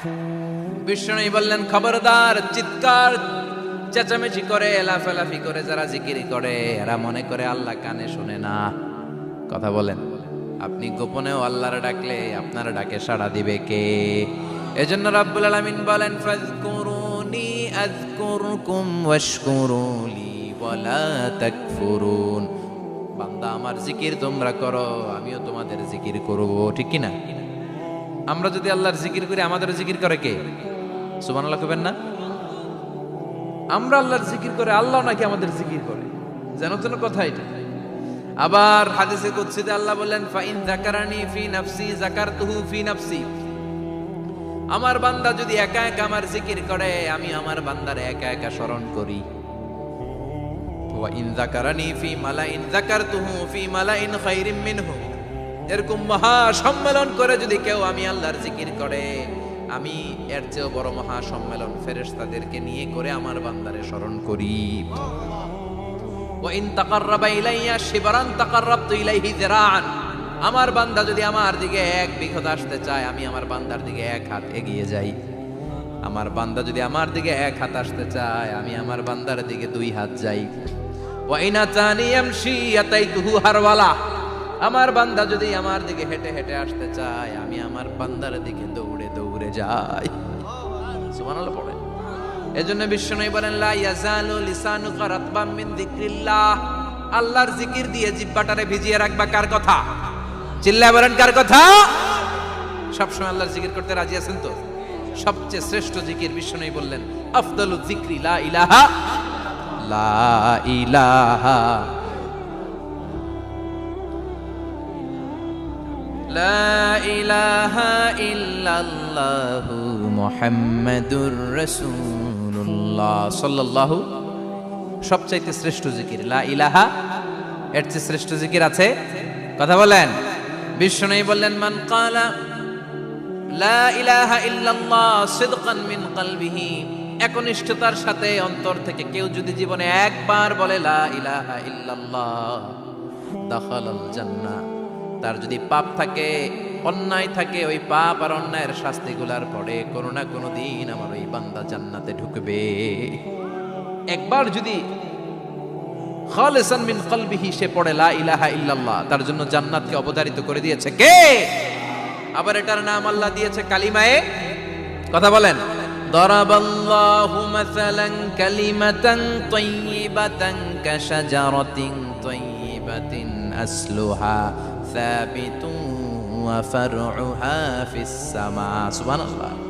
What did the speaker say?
বিষ্ণু বললেন, খবরদার, চিৎকার চেঁচামেচি করে লাফালাফি করে যারা জিকির করে এরা মনে করে আল্লাহ কানে শুনে না। কথা বলেন, আপনি গোপনেও আল্লাহর ডাকলে আপনার ডাকে সাড়া দিবে কে? এজন্য রাব্বুল আলামিন বলেন, ফাযকুরুনি আযকুরকুম ওয়াশকুরুলি ওয়ালা তাকফুরুন। বান্দা, আমার জিকির তোমরা করো, আমিও তোমাদের জিকির করব, ঠিক কি না? আমরা যদি আল্লাহর জিকির করি, আমাদের জিকির করে কে? সুবহানাল্লাহ কইবেন না? আমরা আল্লাহর জিকির করে, আল্লাহ নাকি আমাদের জিকির করে, যেন তেন কথা এটা। আবার হাদিসে কুদসিতে আল্লাহ বললেন, ফাইন যাকারানি ফি নাফসি যাকারতুহু ফি নাফসি। আমার বান্দা যদি একা একা আমার জিকির করে, আমি আমার বান্দারে একা একা স্মরণ করি। ওয়া ইন যাকারানি ফি মালাইন যাকারতুহু ফি মালাইন খায়রিম মিনহু। এরকম মহা সম্মেলন করে যদি কেউ আমি আল্লাহর জিকির করে, আমি এর চেয়েও বড় মহা সম্মেলন ফেরেশতাদেরকে নিয়ে করে আমার বান্দারে স্মরণ করি। ওয়া ইন তাকাররাবা ইলাইয়া শিবরান তাকাররাবতু ইলাইহি যিরাআন। আমার বান্দা যদি আমার দিকে এক বিঘত আসতে চায়, আমি আমার বান্দার দিকে এক হাত এগিয়ে যাই। আমার বান্দা যদি আমার দিকে এক হাত আসতে চায়, আমি আমার বান্দার দিকে দুই হাত যাই। ওয়া ইন আতানি ইয়ামশি আতাইতুহু হারওয়ালা। আমার বান্দা যদি আমার দিকে হেঁটে হেঁটে আসতে চায়, আমি আমার বান্দার দিকে দৌড়ে দৌড়ে যাই। সুবহানাল্লাহ পড়ে। এজন্য বিষ্ণু বলেন, লা ইয়াজালু লিসানুকা রাতবাম মিন যিকরিল্লাহ। আল্লাহর জিকির দিয়ে জিহ্বাটারে ভিজিয়ে রাখবা। কার কথা? চিল্লায় বলেন, কার কথা? সবসময় আল্লাহর জিকির করতে রাজি আছেন তো? সবচেয়ে শ্রেষ্ঠ জিকির বিষ্ণু বললেন, আফদালু যিকরি লা ইলাহা লা ইলাহা লা ইলাহা ইল্লাল্লাহু মুহাম্মাদুর রাসূলুল্লাহ সাল্লাল্লাহু। সবচাইতে শ্রেষ্ঠ জিকির লা ইলাহা। এর চেয়ে শ্রেষ্ঠ জিকির আছে? কথা বলেন। বিষ্ণু বললেন, মান ক্বালা লা ইলাহা ইল্লাল্লাহ সিদকান মিন কলবিহি। একনিষ্ঠতার সাথে অন্তর থেকে কেউ যদি জীবনে একবার বলে লা ইলাহা ইল্লাল্লাহ, দাখালাল জান্নাহ। তার যদি পাপ থাকে, অন্যায় থাকে, ওই পাপ আর অন্যায়ের শাস্তিগুলার পরে কোনো না কোনো দিন আমার ওই বান্দা জান্নাতে ঢুকবে। একবার যদি খালিসান মিন কলবিহি সে পড়ে লা ইলাহা ইল্লাল্লাহ, তার জন্য জান্নাতকে অবধারিত করে দিয়েছে কে? আবার এটার নাম আল্লাহ দিয়েছে কালিমায়ে। কথা বলেন। দরাবাল্লাহু মাসালান কালিমাতান তাইয়িবাতান কাশাজারাতিন তাইয়িবাতিন আসলুহা সাবিতুন ওয়া ফারউহা ফিস সামা। সুবহানাল্লাহ।